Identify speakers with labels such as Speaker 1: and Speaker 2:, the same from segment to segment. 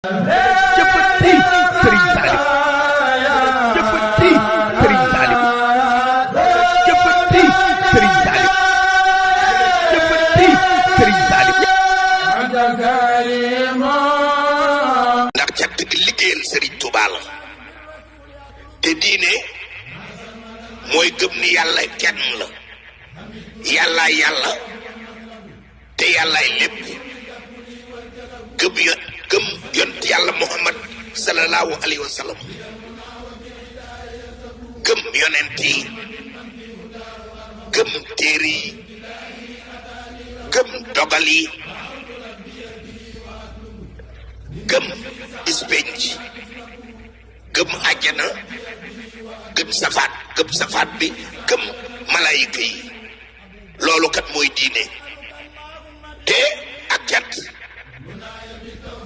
Speaker 1: jëppati sëriñ Saliou jëppati sëriñ Saliou jëppati sëriñ Saliou jëppati sëriñ Saliou
Speaker 2: ndax cant gi liggéeyal sëriñ Touba la te diine mooy gëm ni yàlla kenn la yàllaay yàlla te yàllaay lépp gëm yont yàlla Muhammad sallallahu alayhi wa sallam gëm yonent yi gëm téere yi gëm dogal yi gëm ispenc gëm àjjana gëm safaat bi gëm malaayika yi loolu kat mooy diine te ak cant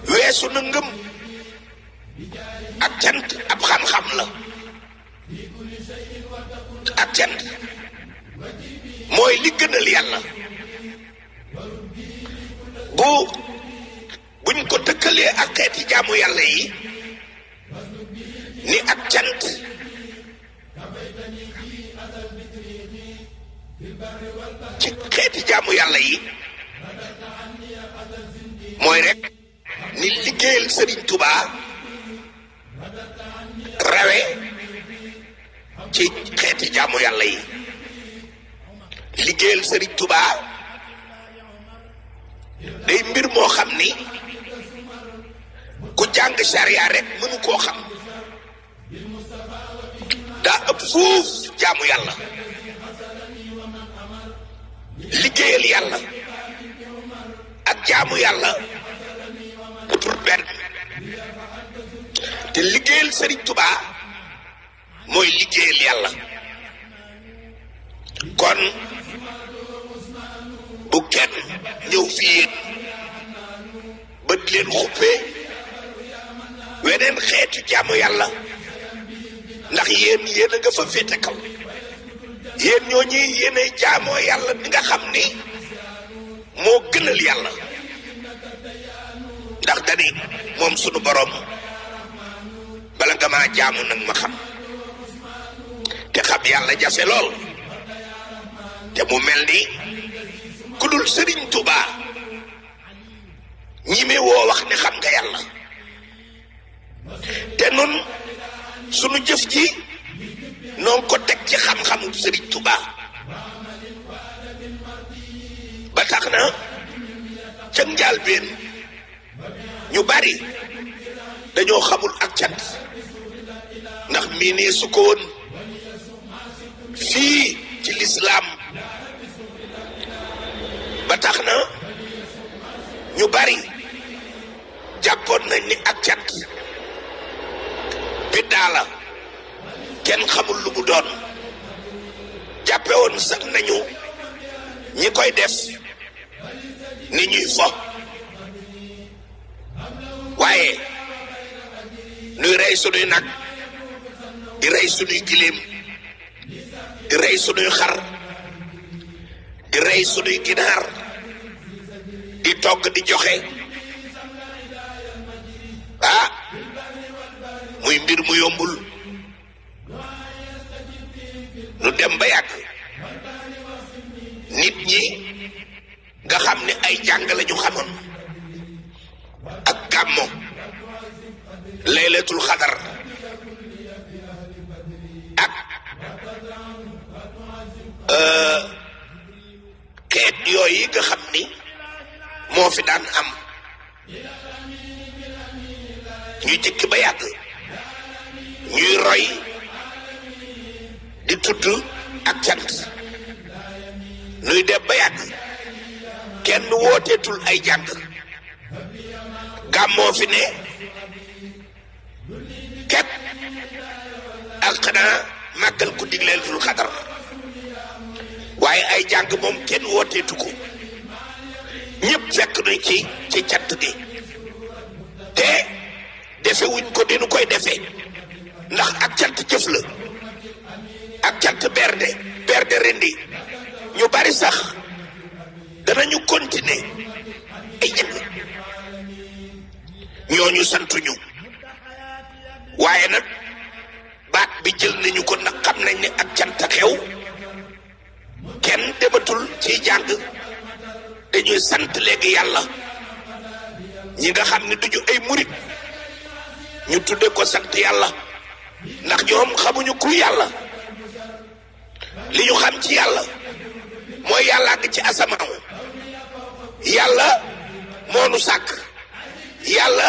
Speaker 2: weesu na ngëm ak cant ab xam-xam la ak cant mooy li gënal yàlla buñ ko tëkkalee ak xeeti jaamu yàlla yi ni ak cant ci xeeti jaamu yàlla yi mooy rek ni liggéeyal Sëriñ Touba rawe ci xeeti jaamu yàlla yi liggéeyal Sëriñ Touba day mbir moo xam ni ku jàng sariya rek mënu koo xam daa ëpp fuuf jaamu yàlla liggéeyal yàlla ak jaamu yàlla pour benn te liggéeyal Sëriñ Touba mooy liggéeyal yàlla kon bu kenn ñëw fii yéen ba di leen xuppee weneen xeetu jaamu yàlla ndax yéen a nga fa féete kaw yéen ñooñi yéenay jaamoo yàlla di nga xam ni moo gënal yàlla ndax dani moom sunu borom bala nga maa jaamu nag ma xam te xam yàlla jafe lool te mu mel ni ku dul Sëriñ Touba ñi mi woo wax ne xam nga yàlla te nun sunu jëf ji noon ko teg ci xam-xamu Sëriñ Touba ba tax na ca njàlbéen ñu bari dañoo xamul ak cant ndax mii nee su ko woon fii ci lislaam ba tax na ñu bari jàppoon nañ ni ak cant biddaa la kenn xamul lu mu doon jàppe woon sax nañu ñi koy def ni ñuy fo waaye nuy rey sunuy nag di rey sunuy giléem di rey sunuy xar di rey sunuy ginaar di togg di joxe muy mbir mu yombul nu dem ba yàgg nit ñi nga xam ne ay jàng lañu xamoon ak gàmmo laylatul xadar ak xeet yooyu nga xam ni moo fi daan am ñu jëkk ba yàgg ñuy roy di tudd ak cant nuy dem ba yàgg kenn wooteetul ay jàng gàmmoo fi ne képp ak xanaa màggal ku digleetul xadar waaye ay jàng moom kenn wooteetu ko ñëpp fekk nañ ci cant gi te defe wuñ ko dinu koy defee ndax ak cant jëf la ak cant berde rendi ñu bari sax danañu continuer ay jàng ñooñu santuñu waaye nag baat bi jël nañu ko ndax xam nañ ne ak cant xew kenn dematul ciy jàng dañuy sant léegi yàlla ñi nga xam ne duñu ay murit ñu tudde ko sant yàlla ndax ñoom xamuñu ku yàlla li ñu xam ci yàlla mooy yàlla ngi ci asamaaw yàlla moo nu sàkk yàlla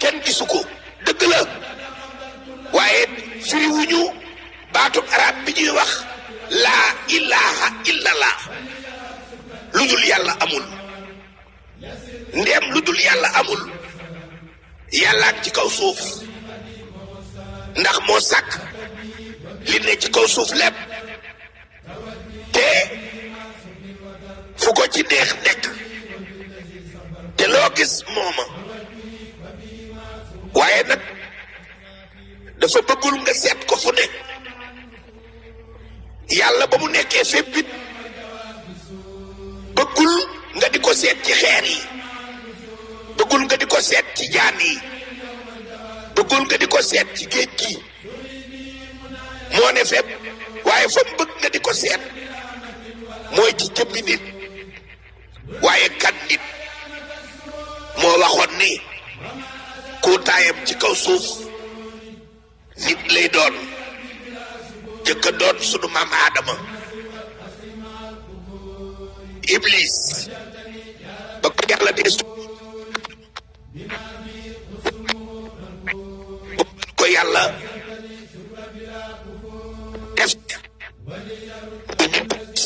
Speaker 2: kenn gisu ko dëgg la waaye firiwuñu baatub arab bi ñuy wax laa ilaha illallah lu dul yàlla amul ndéem lu dul yàlla amul yàlla ci kaw suuf ndax moo sàkk li ne ci kaw suuf lépp te fu ko ci neex nekk te loo gis mooma waaye nag dafa bëggul nga seet ko fu ne yàlla ba mu nekkee fépp it bëggul nga di ko seet ci xeer yi bëggul nga di ko seet ci jaan yi bëggul nga di ko seet ci géej gi moo ne fépp waaye fa mu bëgg nga di ko seet mooy ci jëmmi nit waaye kan nit moo waxoon ni kuutaayam ci kaw suuf nit lay doon jëkka doon sunu maam Aadama Iblis ba ko yàlla dee ko yàlla def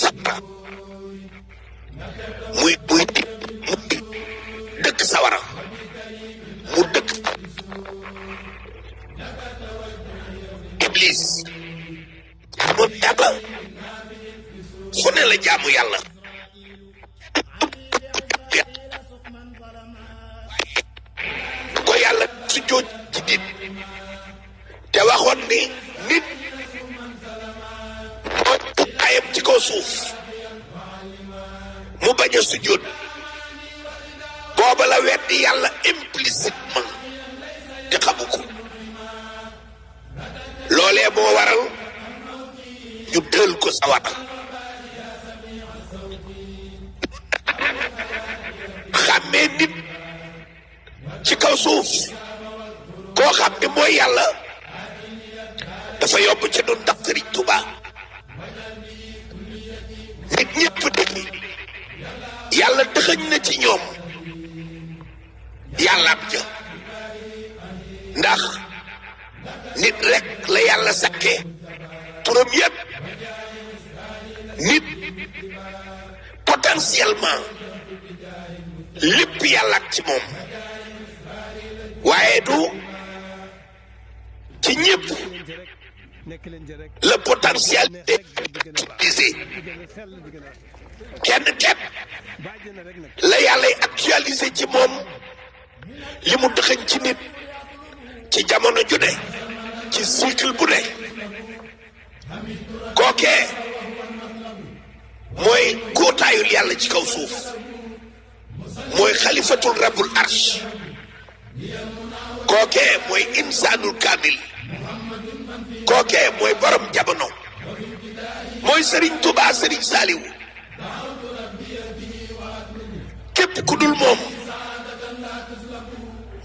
Speaker 2: sawara muy dëkk sawara mu dëkk Iblis moom yàlla fu ne la jaamu yàlla ko yàlla su jóot ci nit te waxoon ni nit moo ayam ci kaw suuf mu bañ a sujjóot booba la weddi yàlla implicitement te xamu ko loolee moo waral ñu dël ko sawara xàmmee nit ci kaw suuf koo xam ne mooy yàlla dafa yomb ci nun ndax Sëriñ Tuubaa nit ñëpp dëgg yàlla dëxëñ na ci ñoom yàlla am ja ndax nit rek la yàlla sakkee turam yëpp nit potentiellement lépp yàlla ak ci moom waaye du ci ñëpp le potentiel est utilisé kenn képp la yàllay actualisé ci moom li mu dëxëñ ci nit ci jamono ju ne ci cycle bu ne kookee mooy góotaayul yàlla ci kaw suuf mooy xalifatul rabbul arsh kookee mooy insaanul kaamil kookee mooy borom jamono mooy Sëriñ Tuubaa Sëriñ Saaliwu képp ku dul moom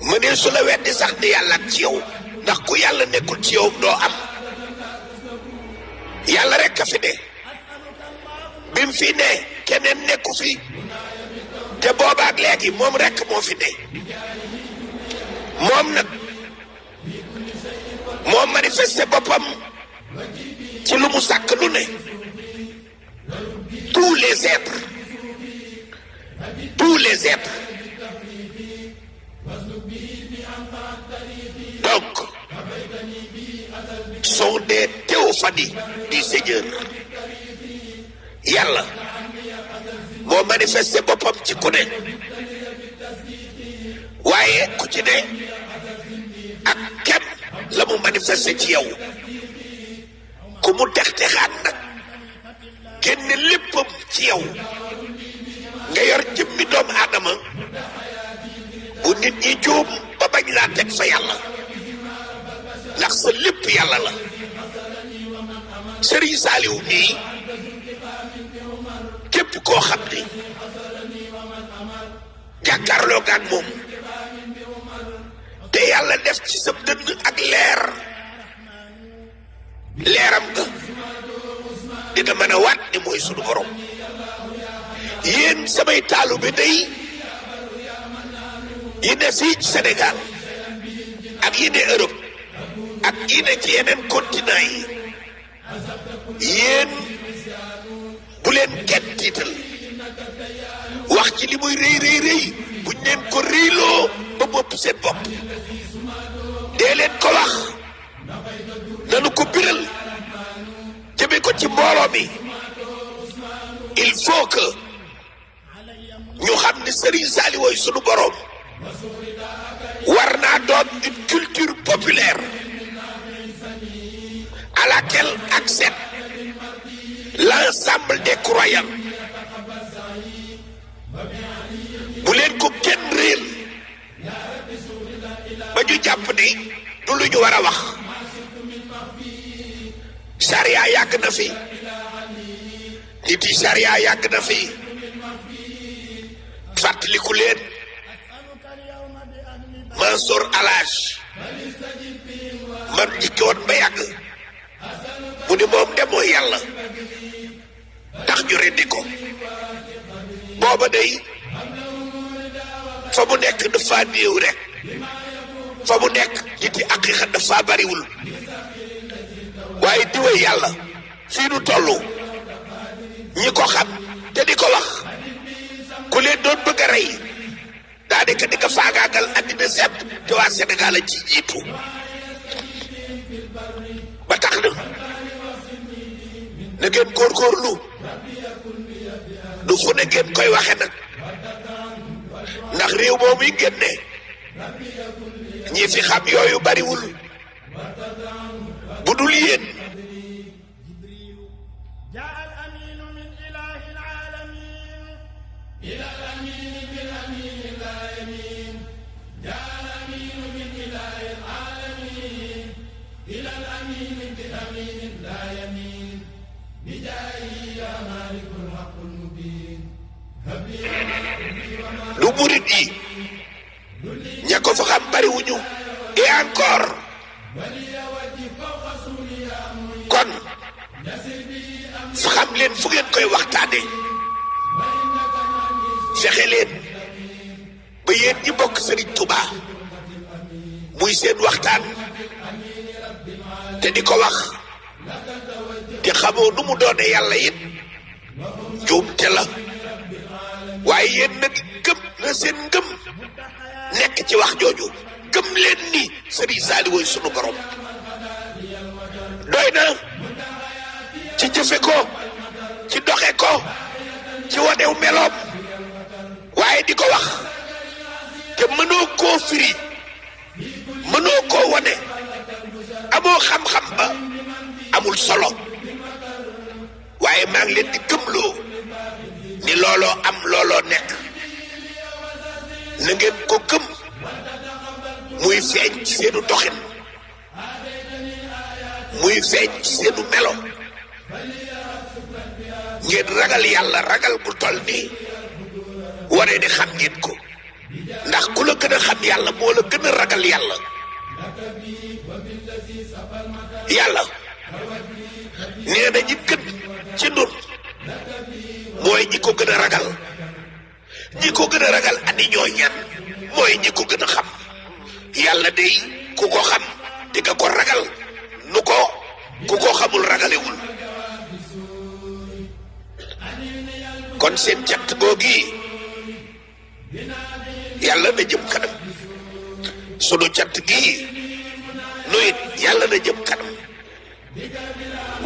Speaker 2: mënee su la weddi sax di yàlla ak ci yow ndax ku yàlla nekkul ci yow doo am yàlla rek a fi ne bi mu fi ne keneen nekku fi te boobaak léegi moom rek moo fi ne moom nag moo manifesté boppam ci lu mu sàkk lu ne tous les êtres donc sont des théophanies du Seigneur yàlla moo manifesté boppam ci ku ne waaye ku ci ne ak kem la mu manifesté ci yow ku mu textexaat nag génne léppam ci yow nga yor jëmmi doomu aadama bu nit ñi juum ba bañ laa teg fa yàlla ndax sa lépp yàlla la. Sëriñ Saaliw nii képp koo xam ni jàkkaarloo gaan moom te yàlla def ci sa dënn ak leeram nga dina mën a waat ni mooy sunu borom. yéen samay taalu bi day yi ne fii ci Sénégal ak yi ne Europe ak yi ne ci yeneen continent yi yéen bu leen kenn tiital wax ci li muy rëy buñ leen ko rëyloo ba bopp seen bopp dee leen ko wax nanu ko biral jëme ko ci mbooloo mi. il faut que ñu xam ne Serigne Saliou wooy sunu borom war naa doon une culture populaire à laquelle accède l'ensemble des croyants. bu leen ko kenn réel ba ñu jàpp ni du lu ñu war a wax. sariya yàgg na fi nit yi sariya yàgg na fi fàttaliku leen Mansour Alage man njëkk woon ba yàgg mu ni moom de mooy yàlla tax ñu rendi ko. booba day fa mu nekk dafa néew rek fa mu nekk nit yi aqiqa dafa bariwul waaye diwee yàlla fii nu tollu ñi ko xam te di ko wax ku leen doon bëgg a rey daanaka di ko faagaagal àddina sepp te waa Sénégal a ci jiitu ba tax na ngeen góorgóorlu du fu ne ngeen koy waxe nag ndax réew moom yi ngeen ne ñi fi xam yooyu bariwul bu dul yéen. lu murit yi ña ko fa xam bariwuñu et encore kon xam leen fu ngeen koy waxtaane fexe leen ba yéen ñi bokk Serigne Touba muy seen waxtaan te di ko wax te xamoo nu mu doone yàlla it njuumte la waaye yéen nag gëm na seen ngëm nekk ci wax jooju gëm leen ni Serigne Saliou mooy sunu borom doy na ci jëfe ko ci doxe ko ci wanew meloom waaye di ko wax te mënoo koo firi mënoo koo wane amoo xam-xam ba amul solo waaye maa ngi leen di gëmloo ni looloo am looloo nekk na ngeen ko gëm muy feeñ ci seenu doxin muy feeñ ci seenu melo ngeen ragal yàlla ragal bu toll nii wane ni xam ngeen ko ndax ku la gën a xam yàlla moo la gën a ragal yàlla. yàlla nee na ñi gën ci nun mooy ñi ko gën a ragal ñi ko gën a ragal andi ñoo ñan mooy ñi ko gën a xam yàlla day ku ko xam di nga ko ragal nu ko ku ko xamul ragalewul kon seen cant googi yàlla na jëm kanam sunu cant gi nu it yàlla na jëm kanam